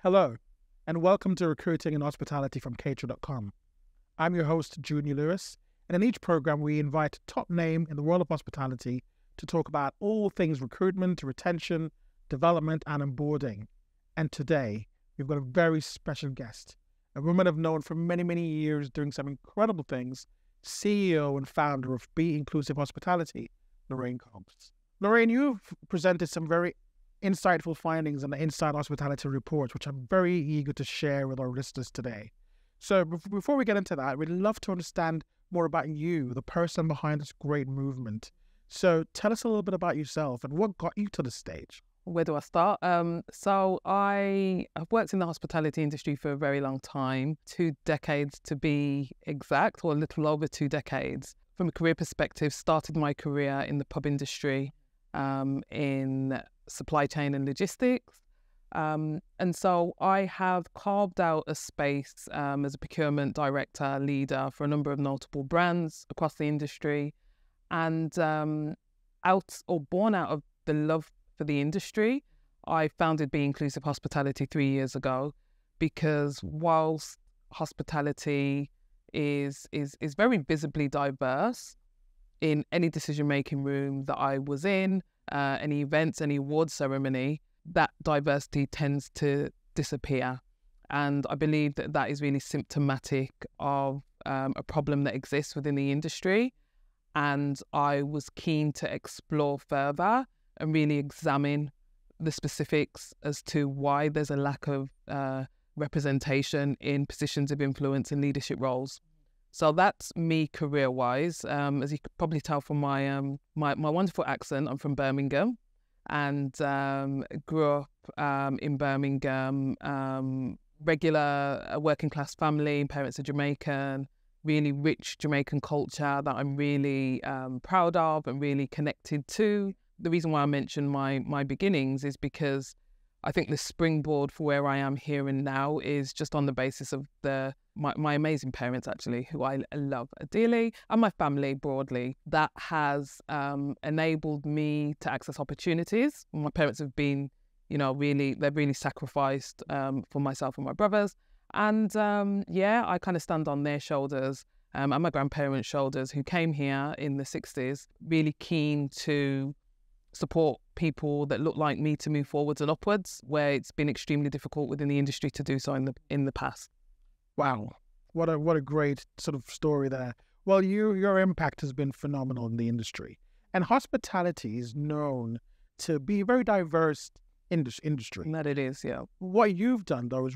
Hello, and welcome to Recruiting and Hospitality from Cater.com. I'm your host, Junior Lewis, and in each program we invite a top name in the world of hospitality to talk about all things recruitment, retention, development, and onboarding. And today, we've got a very special guest, a woman I've known for many, many years doing some incredible things, CEO and founder of Be Inclusive Hospitality, Lorraine Copes. Lorraine, you've presented some very insightful findings in the Inside Hospitality Report, which I'm very eager to share with our listeners today. So before we get into that, we'd love to understand more about you, the person behind this great movement. So tell us a little bit about yourself and what got you to the stage. Where do I start? So I have worked in the hospitality industry for a very long time, 2 decades to be exact, or a little over 2 decades. From a career perspective, started my career in the pub industry, in supply chain and logistics. And so I have carved out a space as a procurement director, leader for a number of notable brands across the industry. And born out of the love for the industry, I founded Be Inclusive Hospitality 3 years ago, because whilst hospitality is very visibly diverse, in any decision-making room that I was in, any events, any award ceremony, that diversity tends to disappear. And I believe that that is really symptomatic of a problem that exists within the industry. And I was keen to explore further and really examine the specifics as to why there's a lack of representation in positions of influence and leadership roles. So that's me career-wise. As you could probably tell from my wonderful accent, I'm from Birmingham, and grew up in Birmingham, regular working-class family. Parents are Jamaican, really rich Jamaican culture that I'm really proud of and really connected to. The reason why I mention my beginnings is because I think the springboard for where I am here and now is just on the basis of my amazing parents, actually, who I love dearly, and my family broadly. That has enabled me to access opportunities. My parents have been, they've really sacrificed for myself and my brothers. And I kind of stand on their shoulders and my grandparents' shoulders, who came here in the 60s, really keen to support people that look like me to move forwards and upwards, where it's been extremely difficult within the industry to do so in the past. Wow, what a great sort of story there. Well, your impact has been phenomenal in the industry, and hospitality is known to be a very diverse industry. That it is, yeah. What you've done though is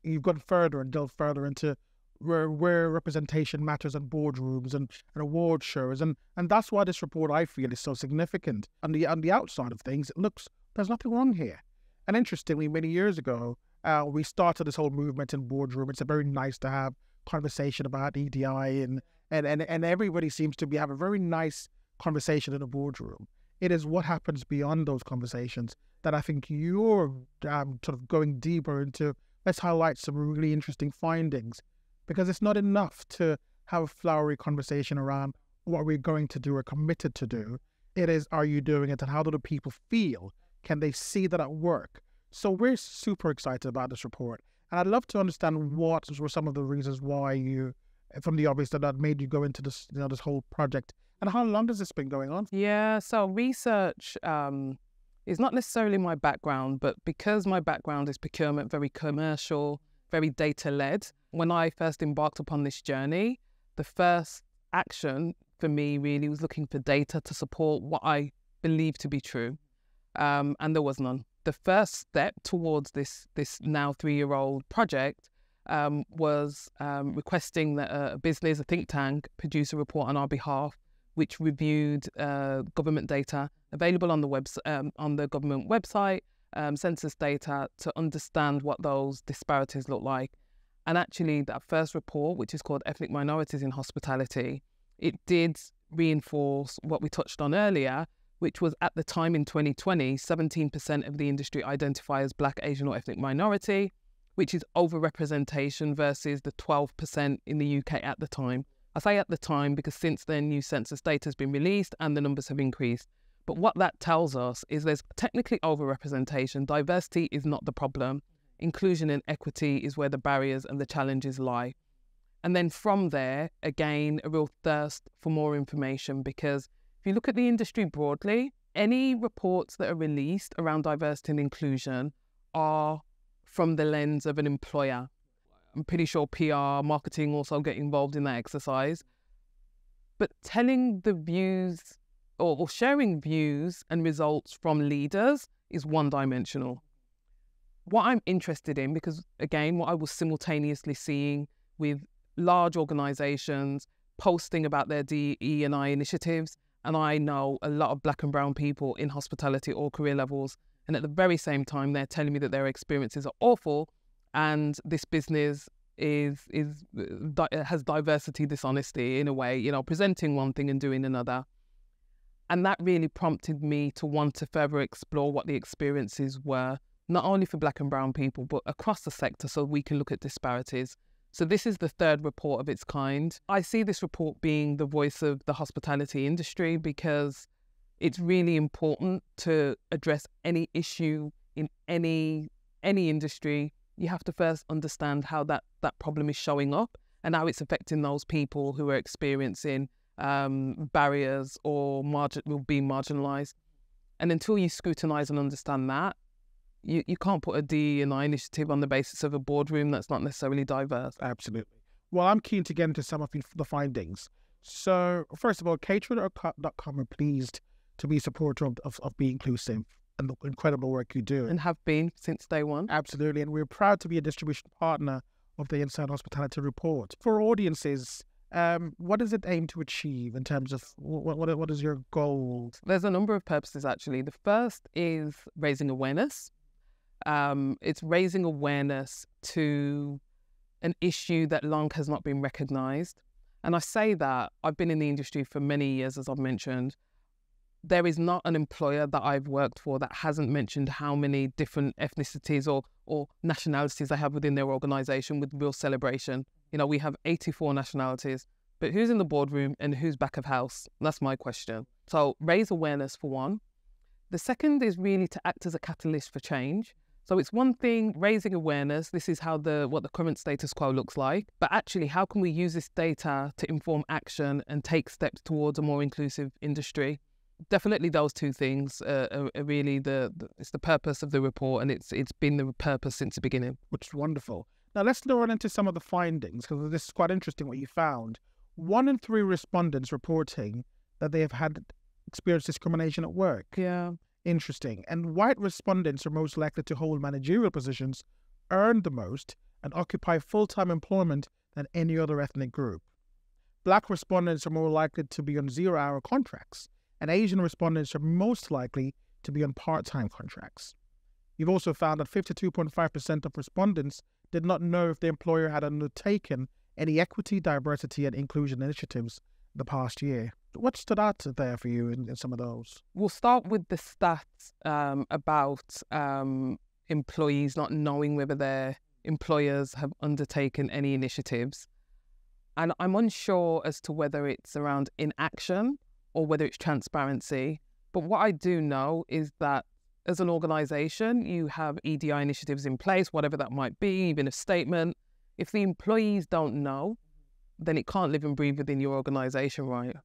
you've gone further and delved further into where representation matters in boardrooms and award shows, and that's why this report, I feel, is so significant. On the outside of things, it looks there's nothing wrong here. And interestingly, many years ago, we started this whole movement in boardroom. It's a very nice to have conversation about EDI, and everybody seems to have a very nice conversation in a boardroom. It is what happens beyond those conversations that I think you're sort of going deeper into. Let's highlight some really interesting findings. Because it's not enough to have a flowery conversation around what we're going to do or committed to do. It is, are you doing it, and how do the people feel? Can they see that at work? So we're super excited about this report. And I'd love to understand what were some of the reasons why you, from the obvious, that made you go into this, this whole project. And how long has this been going on? Yeah, so research is not necessarily my background, but because my background is procurement, very commercial, very data-led. When I first embarked upon this journey, the first action for me really was looking for data to support what I believed to be true, and there was none. The first step towards this now 3-year-old project was requesting that a business, a think tank, produce a report on our behalf, which reviewed government data available on the government website, census data, to understand what those disparities look like. And actually, that first report, which is called Ethnic Minorities in Hospitality, it did reinforce what we touched on earlier, which was at the time in 2020, 17% of the industry identify as Black, Asian or ethnic minority, which is overrepresentation versus the 12% in the UK at the time. I say at the time because since then, new census data has been released and the numbers have increased. But what that tells us is there's technically overrepresentation. Diversity is not the problem. inclusion and equity is where the barriers and the challenges lie. And then from there, again, a real thirst for more information, because if you look at the industry broadly, any reports that are released around diversity and inclusion are from the lens of an employer. I'm pretty sure PR, marketing also get involved in that exercise. But telling the views or sharing views and results from leaders is one-dimensional. What I'm interested in, because again, what I was simultaneously seeing with large organisations posting about their DE&I initiatives, and I know a lot of Black and brown people in hospitality or career levels, and at the very same time, they're telling me that their experiences are awful, and this business has diversity dishonesty in a way, you know, presenting one thing and doing another. And that really prompted me to want to further explore what the experiences were, not only for Black and brown people, but across the sector, so we can look at disparities. So this is the third report of its kind. I see this report being the voice of the hospitality industry, because it's really important to address any issue in any industry. You have to first understand how that problem is showing up and how it's affecting those people who are experiencing barriers or being marginalised. And until you scrutinise and understand that, you can't put a DE&I initiative on the basis of a boardroom that's not necessarily diverse. Absolutely. Well, I'm keen to get into some of the findings. So, first of all, caterer.com are pleased to be supporter of Be Inclusive and the incredible work you do. And have been since day one. Absolutely. And we're proud to be a distribution partner of the Inside Hospitality Report. For audiences, what does it aim to achieve in terms of what is your goal? There's a number of purposes, actually. The first is raising awareness. It's raising awareness to an issue that long has not been recognised. And I say that I've been in the industry for many years, as I've mentioned. There is not an employer that I've worked for that hasn't mentioned how many different ethnicities or nationalities they have within their organisation with real celebration. You know, we have 84 nationalities, but who's in the boardroom and who's back of house? That's my question. So raise awareness for one. The second is really to act as a catalyst for change. So it's one thing, raising awareness, this is how what the current status quo looks like, but actually how can we use this data to inform action and take steps towards a more inclusive industry? Definitely those two things are really it's the purpose of the report, and it's been the purpose since the beginning. Which is wonderful. Now let's run into some of the findings, because this is quite interesting what you found. 1 in 3 respondents reporting that they have had experienced discrimination at work. Yeah. Interesting. And white respondents are most likely to hold managerial positions, earn the most, and occupy full-time employment than any other ethnic group. Black respondents are more likely to be on 0-hour contracts, and Asian respondents are most likely to be on part-time contracts. You've also found that 52.5% of respondents did not know if the employer had undertaken any equity, diversity, and inclusion initiatives the past year. What stood out there for you in some of those? We'll start with the stats about employees not knowing whether their employers have undertaken any initiatives. And I'm unsure as to whether it's around inaction or whether it's transparency. But what I do know is that as an organisation, you have EDI initiatives in place, whatever that might be, even a statement. If the employees don't know, then it can't live and breathe within your organisation, right?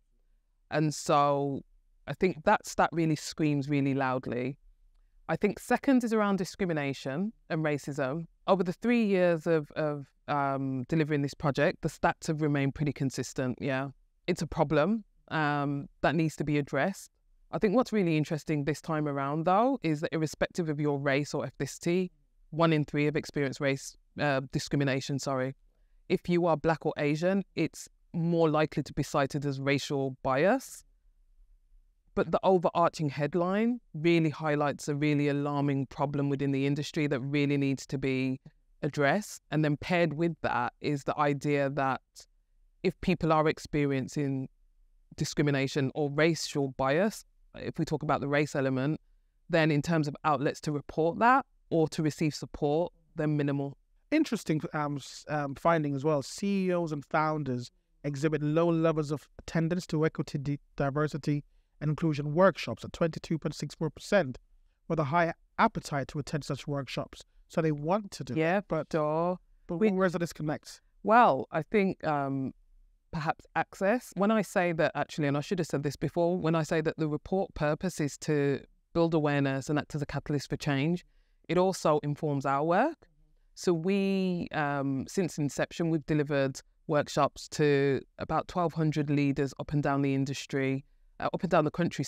And so I think that stat really screams really loudly. I think second is around discrimination and racism. Over the 3 years of delivering this project, the stats have remained pretty consistent, yeah. It's a problem that needs to be addressed. I think what's really interesting this time around, though, is that irrespective of your race or ethnicity, 1 in 3 have experienced discrimination. If you are Black or Asian, it's more likely to be cited as racial bias. But the overarching headline really highlights a really alarming problem within the industry that really needs to be addressed. And then paired with that is the idea that if people are experiencing discrimination or racial bias, if we talk about the race element, then in terms of outlets to report that or to receive support, they're minimal. Interesting finding as well. CEOs and founders exhibit low levels of attendance to equity, diversity, and inclusion workshops at 22.64%, with a high appetite to attend such workshops so they want to do it. Yeah, but Where's the disconnect? well, I think perhaps access. When I say that, actually, and I should have said this before, when I say that the report purpose is to build awareness and act as a catalyst for change, it also informs our work. So we, since inception, we've delivered workshops to about 1,200 leaders up and down the industry, up and down the country,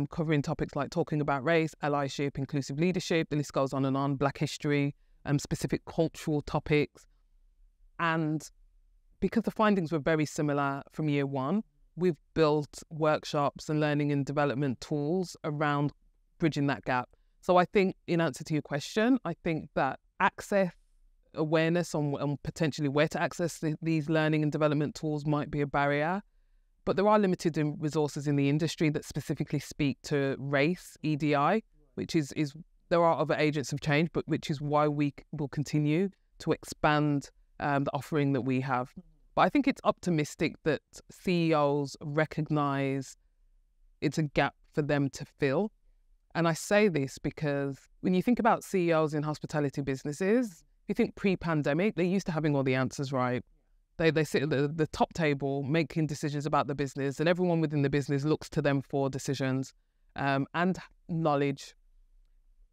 covering topics like talking about race, allyship, inclusive leadership, the list goes on, Black history, specific cultural topics. And because the findings were very similar from year one, we've built workshops and learning and development tools around bridging that gap. So I think, in answer to your question, I think that access, awareness on potentially where to access these learning and development tools might be a barrier. But there are limited resources in the industry that specifically speak to race, EDI, which is there are other agents of change, but which is why we will continue to expand the offering that we have. But I think it's optimistic that CEOs recognise it's a gap for them to fill. And I say this because when you think about CEOs in hospitality businesses, if you think pre-pandemic, they're used to having all the answers right. They sit at the top table making decisions about the business, and everyone within the business looks to them for decisions and knowledge.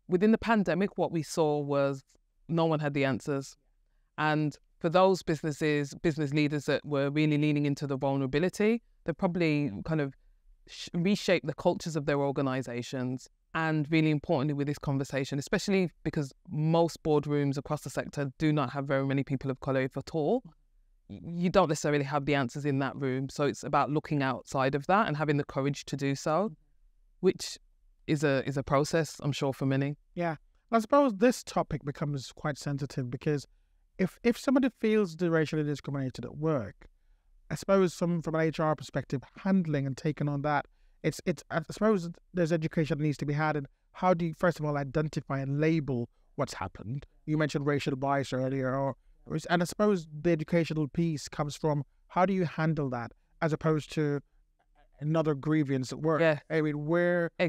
Within the pandemic, what we saw was no one had the answers. And for those business leaders that were really leaning into the vulnerability, they probably kind of reshaped the cultures of their organizations. And really importantly with this conversation, especially because most boardrooms across the sector do not have very many people of colour, if at all, you don't necessarily have the answers in that room. So it's about looking outside of that and having the courage to do so, which is a process, I'm sure, for many. Yeah. I suppose this topic becomes quite sensitive because if somebody feels racially discriminated at work, I suppose from an HR perspective, handling and taking on that, it's I suppose there's education that needs to be had, and how do you first of all identify and label what's happened? You mentioned racial bias earlier, and I suppose the educational piece comes from how do you handle that as opposed to another grievance at work. Yeah. I mean,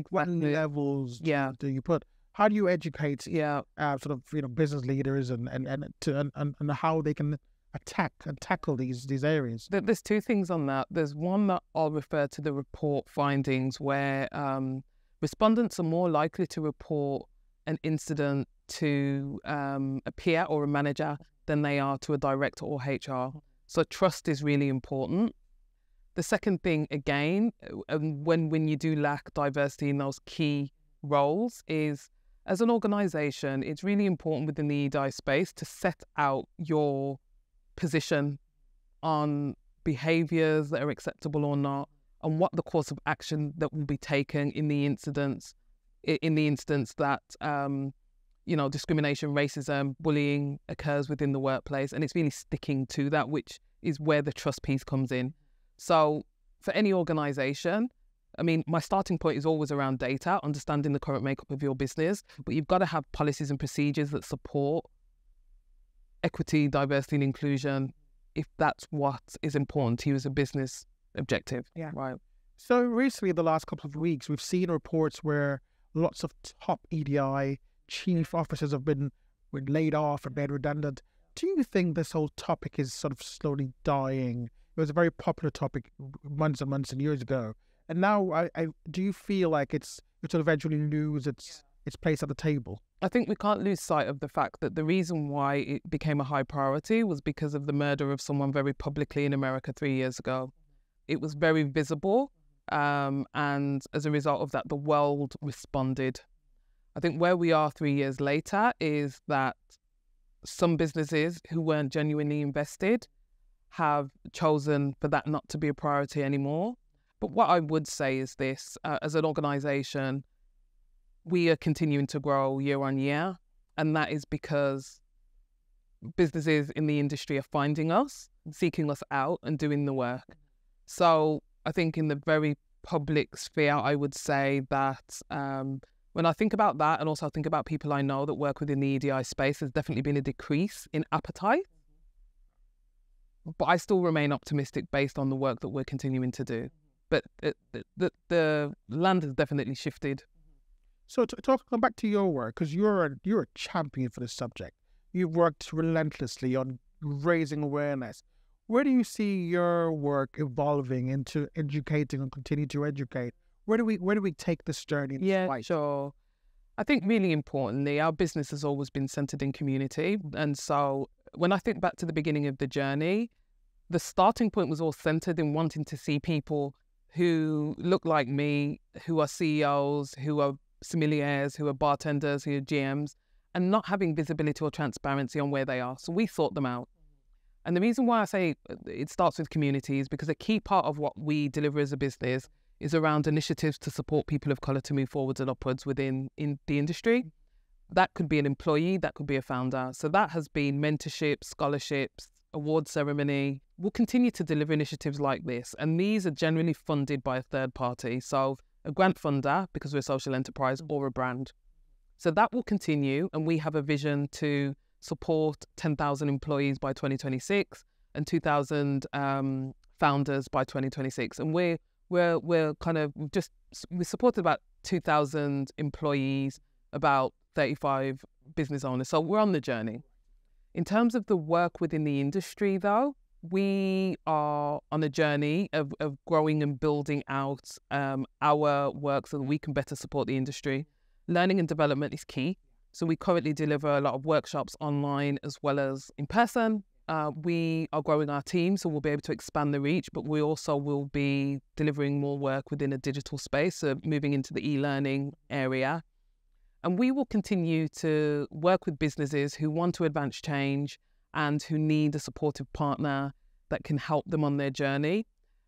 what levels do you put? How do you educate business leaders and how they can attack and tackle these areas? There's two things on that. There's one that I'll refer to the report findings where respondents are more likely to report an incident to a peer or a manager than they are to a director or HR. So trust is really important. The second thing, again, when you do lack diversity in those key roles, is as an organisation, it's really important within the EDI space to set out your position on behaviours that are acceptable or not, and what the course of action that will be taken in the instance that discrimination, racism, bullying occurs within the workplace, and it's really sticking to that, which is where the trust piece comes in. So for any organisation, I mean, my starting point is always around data, understanding the current makeup of your business, but you've got to have policies and procedures that support equity, diversity and inclusion if that's what is important to you as a business objective. Yeah. Right. So recently, the last couple of weeks, we've seen reports where lots of top EDI chief officers have been laid off and made redundant. Do you think this whole topic is sort of slowly dying? It was a very popular topic months and months and years ago. And now, do you feel like it will eventually lose its place at the table? I think we can't lose sight of the fact that the reason why it became a high priority was because of the murder of someone very publicly in America 3 years ago. It was very visible, and as a result of that, the world responded. I think where we are 3 years later is that some businesses who weren't genuinely invested have chosen for that not to be a priority anymore. But what I would say is this, as an organisation, we are continuing to grow year on year, and that is because businesses in the industry are finding us, seeking us out and doing the work. So I think in the very public sphere, I would say that when I think about that, and also think about people I know that work within the EDI space, there's definitely been a decrease in appetite. But I still remain optimistic based on the work that we're continuing to do. But the land has definitely shifted. So to come back to your work, because you're a champion for this subject. You've worked relentlessly on raising awareness. Where do you see your work evolving into educating and continue to educate? Where do we take this journey? Yeah, sure. I think really importantly, our business has always been centered in community. And so when I think back to the beginning of the journey, the starting point was all centered in wanting to see people who look like me, who are CEOs, who are sommeliers, who are bartenders, who are GMs, and not having visibility or transparency on where they are. So we sought them out. And the reason why I say it starts with community is because a key part of what we deliver as a business is around initiatives to support people of colour to move forwards and upwards within the industry. That could be an employee, that could be a founder. So that has been mentorship, scholarships, award ceremony. We'll continue to deliver initiatives like this. And these are generally funded by a third party. So a grant funder, because we're a social enterprise, or a brand. So that will continue. And we have a vision to support 10,000 employees by 2026 and 2,000 founders by 2026. And we're we supported about 2,000 employees, about 35 business owners. So we're on the journey. In terms of the work within the industry, though, we are on a journey of growing and building out our work so that we can better support the industry. Learning and development is key. So we currently deliver a lot of workshops online as well as in person. We are growing our team, so we'll be able to expand the reach, but we also will be delivering more work within a digital space, so moving into the e-learning area. And we will continue to work with businesses who want to advance change and who need a supportive partner that can help them on their journey.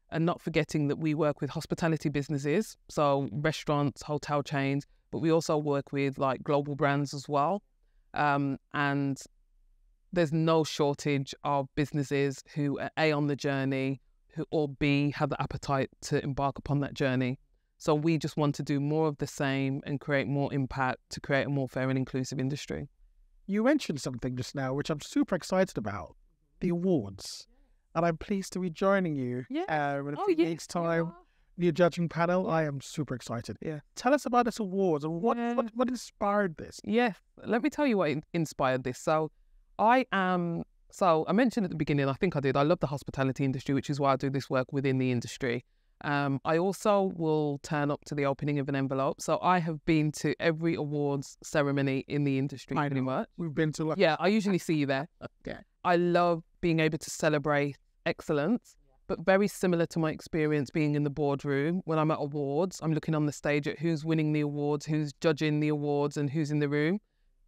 And not forgetting that we work with hospitality businesses, so restaurants, hotel chains, but we also work with like global brands as well. And there's no shortage of businesses who are A, on the journey, or B, have the appetite to embark upon that journey. So we just want to do more of the same and create more impact to create a more fair and inclusive industry. You mentioned something just now, which I'm super excited about, the awards. And I'm pleased to be joining you in a few weeks' time. Your judging panel. I am super excited. Yeah. Tell us about this awards and what inspired this. Yeah, let me tell you what inspired this. So I mentioned at the beginning, I think I did, I love the hospitality industry, which is why I do this work within the industry. I also will turn up to the opening of an envelope. So I have been to every awards ceremony in the industry pretty much. We've been to Yeah, I usually see you there. Okay. I love being able to celebrate excellence, but very similar to my experience being in the boardroom. When I'm at awards, I'm looking on the stage at who's winning the awards, who's judging the awards, and who's in the room.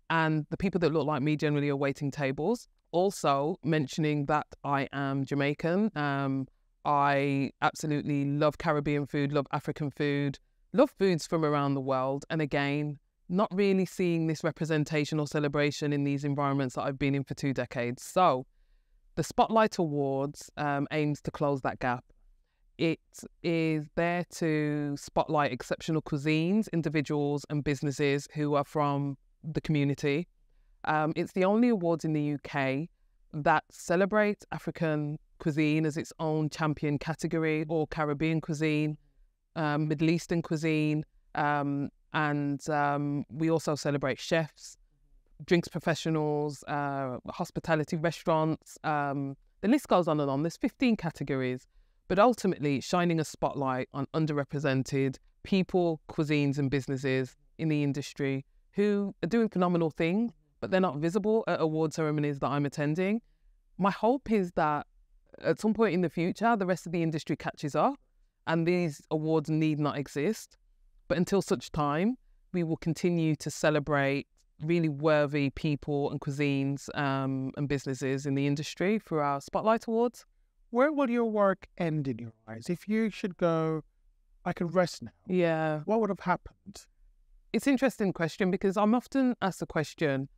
And the people that look like me generally are waiting tables. Also mentioning that I am Jamaican. I absolutely love Caribbean food, love African food, love foods from around the world. And again, not really seeing this representation or celebration in these environments that I've been in for 2 decades. So the Spotlight Awards aims to close that gap. It is there to spotlight exceptional cuisines, individuals and businesses who are from the community. It's the only awards in the UK that celebrates African cuisine as its own champion category, or Caribbean cuisine, Middle Eastern cuisine, and we also celebrate chefs, drinks professionals, hospitality restaurants. The list goes on and on. There's 15 categories, but ultimately shining a spotlight on underrepresented people, cuisines and businesses in the industry who are doing phenomenal things, but they're not visible at award ceremonies that I'm attending. My hope is that at some point in the future, the rest of the industry catches up and these awards need not exist. But until such time, we will continue to celebrate really worthy people and cuisines and businesses in the industry through our Spotlight Awards. Where will your work end in your eyes? If you should go, I can rest now. Yeah. What would have happened? It's an interesting question because I'm often asked the question,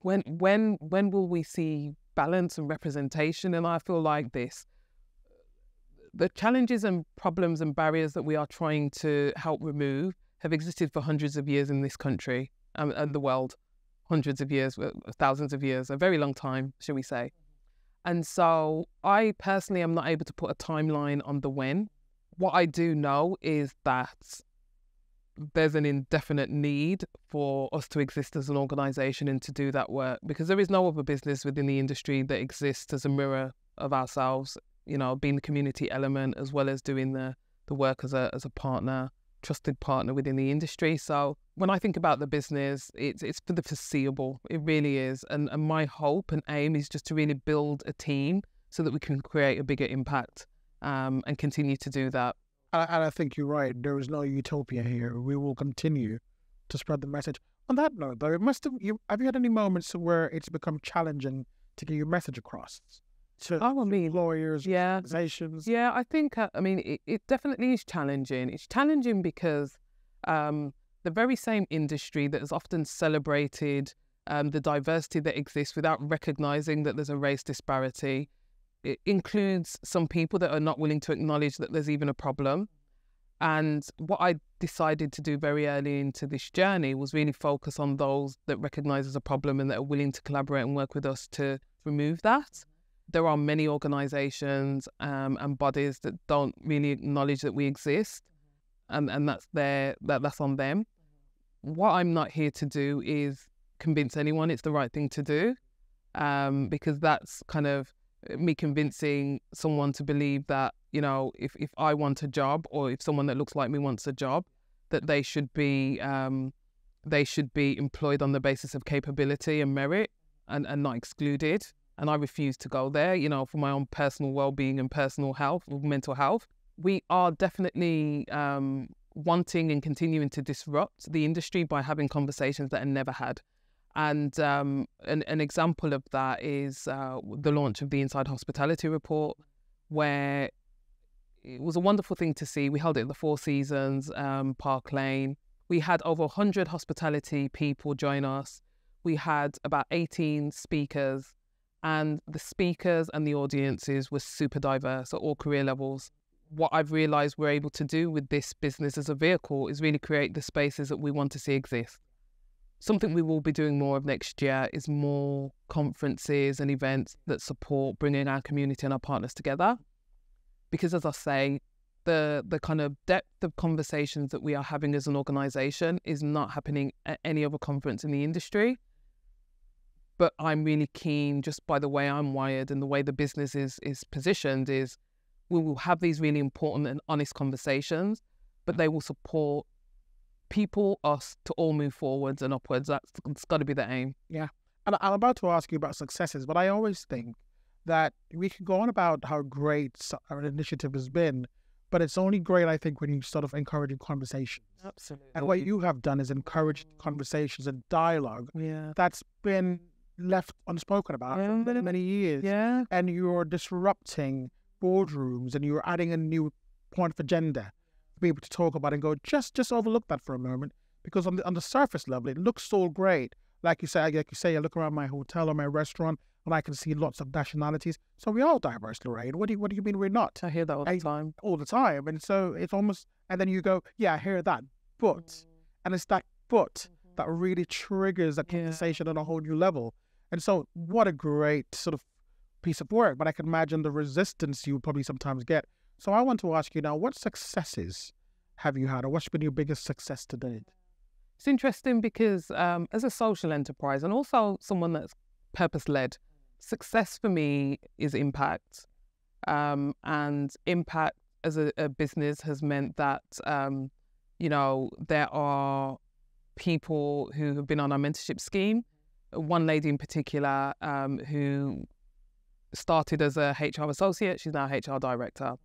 when will we see balance and representation? And I feel like this. The challenges and problems and barriers that we are trying to help remove have existed for hundreds of years in this country and the world. Hundreds of years, thousands of years, a very long time, shall we say. And so I personally am not able to put a timeline on the when. What I do know is that there's an indefinite need for us to exist as an organisation and to do that work, because there is no other business within the industry that exists as a mirror of ourselves, being the community element as well as doing the work as a partner, trusted partner within the industry. So when I think about the business, it's for the foreseeable. It really is. And my hope and aim is just to really build a team so that we can create a bigger impact and continue to do that. And I think you're right. There is no utopia here. We will continue to spread the message. On that note, though, have you had any moments where it's become challenging to get your message across to employers, organizations? Yeah, I think, it definitely is challenging. It's challenging because the very same industry that has often celebrated the diversity that exists without recognising that there's a race disparity, it includes some people that are not willing to acknowledge that there's even a problem. And what I decided to do very early into this journey was really focus on those that recognise there's a problem and that are willing to collaborate and work with us to remove that. There are many organisations and bodies that don't really acknowledge that we exist, and that's on them. What I'm not here to do is convince anyone it's the right thing to do, because that's kind of me convincing someone to believe that, if I want a job, or if someone that looks like me wants a job, that they should be employed on the basis of capability and merit and not excluded. And I refuse to go there, for my own personal well-being and personal health, mental health. We are definitely wanting and continuing to disrupt the industry by having conversations that are never had. And an example of that is the launch of the Inside Hospitality Report, where it was a wonderful thing to see. We held it at the Four Seasons, Park Lane. We had over 100 hospitality people join us. We had about 18 speakers, and the speakers and the audiences were super diverse at all career levels. What I've realised we're able to do with this business as a vehicle is really create the spaces that we want to see exist. Something we will be doing more of next year is more conferences and events that support bringing our community and our partners together. Because as I say, the kind of depth of conversations that we are having as an organisation is not happening at any other conference in the industry. But I'm really keen, just by the way I'm wired and the way the business is positioned, is we will have these really important and honest conversations, but they will support people, us, to all move forwards and upwards. It's got to be the aim. Yeah. And I'm about to ask you about successes, but I always think that we can go on about how great our initiative has been, but it's only great, I think, when you sort of encourage conversations. Absolutely. And what you have done is encourage conversations and dialogue that's been left unspoken about for many, many years. Yeah. And you're disrupting boardrooms and you're adding a new point of agenda for people to talk about and go, just overlook that for a moment, because on the surface level, it looks so great. Like you say, I look around my hotel or my restaurant and I can see lots of nationalities. So we're all diverse, Lorraine. What do you mean we're not? I hear that all the time. All the time. And so it's almost, and then you go, yeah, I hear that, but, and it's that but that really triggers that conversation on a whole new level. And so what a great sort of piece of work, but I can imagine the resistance you would probably sometimes get. So I want to ask you now, what successes have you had, or what's been your biggest success to date? It's interesting because as a social enterprise and also someone that's purpose-led, success for me is impact. And impact as a business has meant that, there are people who have been on our mentorship scheme. One lady in particular who started as a HR associate, she's now a HR director.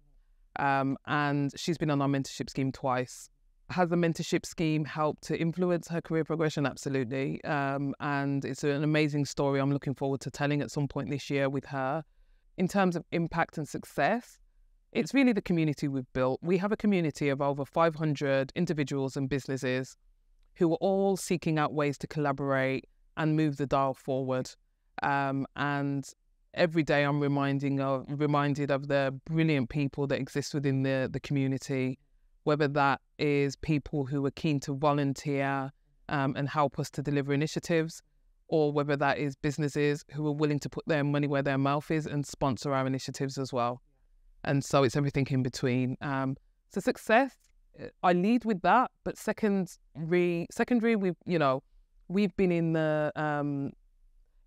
And she's been on our mentorship scheme twice. Has the mentorship scheme helped to influence her career progression? Absolutely. And it's an amazing story I'm looking forward to telling at some point this year with her. In terms of impact and success, it's really the community we've built. We have a community of over 500 individuals and businesses who are all seeking out ways to collaborate and move the dial forward. And every day I'm reminded of the brilliant people that exist within the community, whether that is people who are keen to volunteer and help us to deliver initiatives, or whether that is businesses who are willing to put their money where their mouth is and sponsor our initiatives as well. And so it's everything in between. So success, I lead with that, but secondary, we've been in the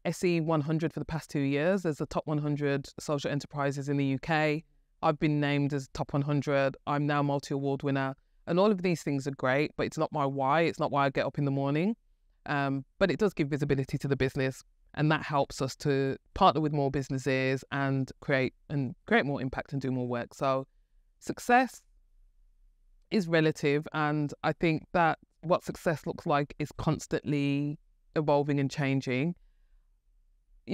SE 100 for the past 2 years as the top 100 social enterprises in the UK. I've been named as top 100. I'm now multi-award winner. And all of these things are great, but it's not my why. It's not why I get up in the morning. But it does give visibility to the business. And that helps us to partner with more businesses and create more impact and do more work. So success is relative. And I think that what success looks like is constantly evolving and changing.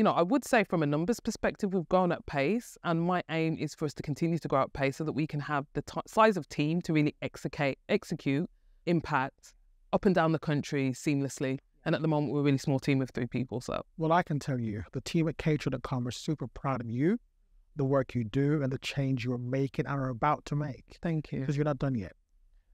I would say from a numbers perspective, we've grown at pace, and my aim is for us to continue to grow at pace so that we can have the size of team to really execute impact up and down the country seamlessly. And at the moment, we're a really small team of 3 people. So, well, I can tell you, the team at Cater.com are super proud of you, the work you do, and the change you're making and are about to make. Thank you. Because you're not done yet.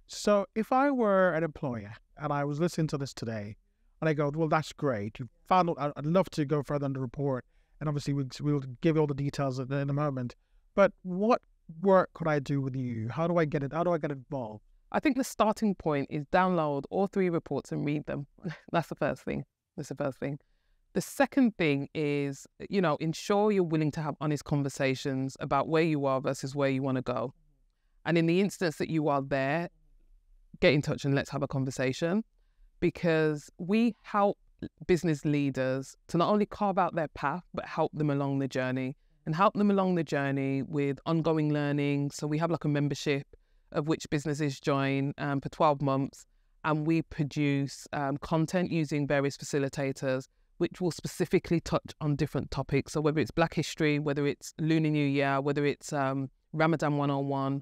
So if I were an employer and I was listening to this today, and I go, well, that's great. You found. I'd love to go further on the report, and obviously we'll give you all the details in a moment. But what work could I do with you? How do I get it? How do I get involved? I think the starting point is download all 3 reports and read them. That's the first thing. The second thing is, ensure you're willing to have honest conversations about where you are versus where you want to go. And in the instance that you are there, get in touch and let's have a conversation. Because we help business leaders to not only carve out their path, but help them along the journey with ongoing learning. So we have like a membership of which businesses join for 12 months. And we produce content using various facilitators, which will specifically touch on different topics. So whether it's Black History, whether it's Lunar New Year, whether it's Ramadan 101,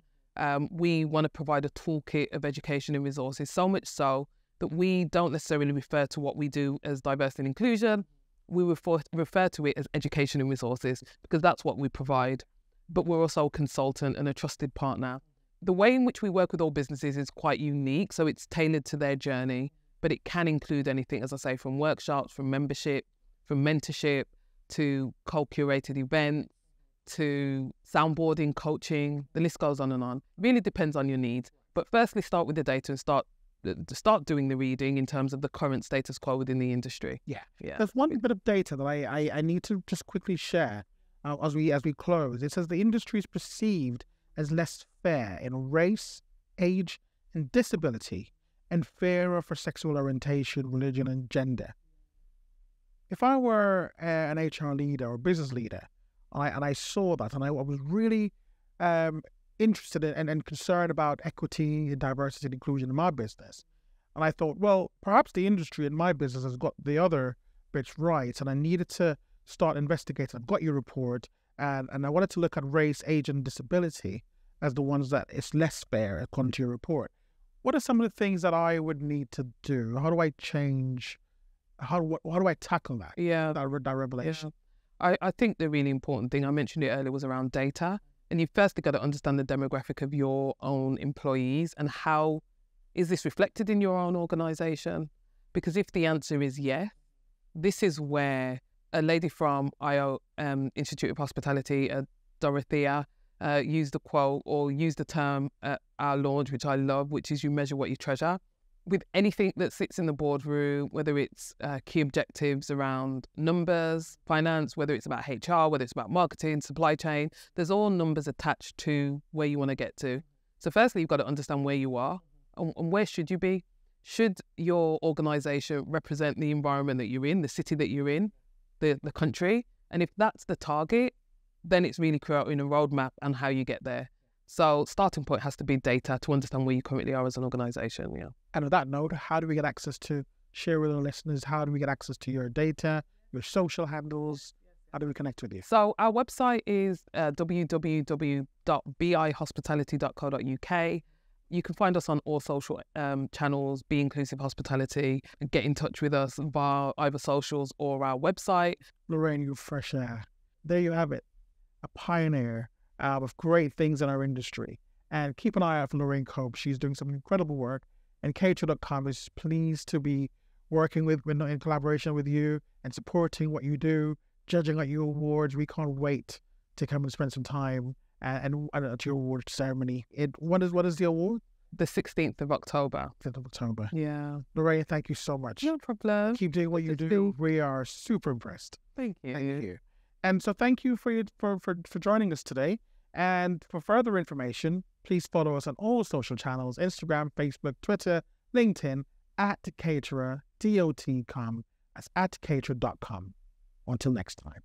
we want to provide a toolkit of education and resources, so much so that we don't necessarily refer to what we do as diversity and inclusion. We refer to it as education and resources because that's what we provide. But we're also a consultant and a trusted partner. The way in which we work with all businesses is quite unique. So it's tailored to their journey, but it can include anything, as I say, from workshops, from membership, from mentorship, to co-curated events, to soundboarding, coaching. The list goes on and on. Really depends on your needs. But firstly, start with the data and start doing the reading in terms of the current status quo within the industry. Yeah. There's one bit of data that I need to just quickly share as we close. It says the industry is perceived as less fair in race, age, and disability, and fairer for sexual orientation, religion, and gender. If I were an HR leader or business leader, and I saw that, and I was really interested in and concerned about equity, diversity, and inclusion in my business. And I thought, well, perhaps the industry in my business has got the other bits right, and I needed to start investigating. I've got your report, and I wanted to look at race, age, and disability as the ones that is less fair according to your report. What are some of the things that I would need to do? How do I change? How do I tackle that? Yeah, that revelation. Yeah. I think the really important thing, I mentioned it earlier, was around data. And you've firstly got to understand the demographic of your own employees and how is this reflected in your own organisation? Because if the answer is yes, this is where a lady from IO Institute of Hospitality, Dorothea, used the quote or used the term at our launch, which I love, which is you measure what you treasure. With anything that sits in the boardroom, whether it's key objectives around numbers, finance, whether it's about HR, whether it's about marketing, supply chain, there's all numbers attached to where you want to get to. So firstly, you've got to understand where you are and where should you be. Should your organisation represent the environment that you're in, the city that you're in, the country? And if that's the target, then it's really creating a roadmap on how you get there. So starting point has to be data to understand where you currently are as an organisation. Yeah. And on that note, how do we get access to share with our listeners? How do we get access to your data, your social handles? How do we connect with you? So our website is www.bihospitality.co.uk. You can find us on all social channels, Be Inclusive Hospitality, and get in touch with us via either socials or our website. Lorraine, you fresh air. There you have it. A pioneer of great things in our industry. And keep an eye out for Lorraine Copes. She's doing some incredible work. And Cater.com is pleased to be working in collaboration with you and supporting what you do, judging at your awards. We can't wait to come and spend some time and at your award ceremony. What is the award? The 16th of October. 5th of October. Yeah. Lorraine, thank you so much. No problem. Keep doing what you do. We are super impressed. Thank you. Thank you. And so thank you for joining us today. And for further information, please follow us on all social channels, Instagram, Facebook, Twitter, LinkedIn, @caterer, DOT.com, that's @caterer.com. Until next time.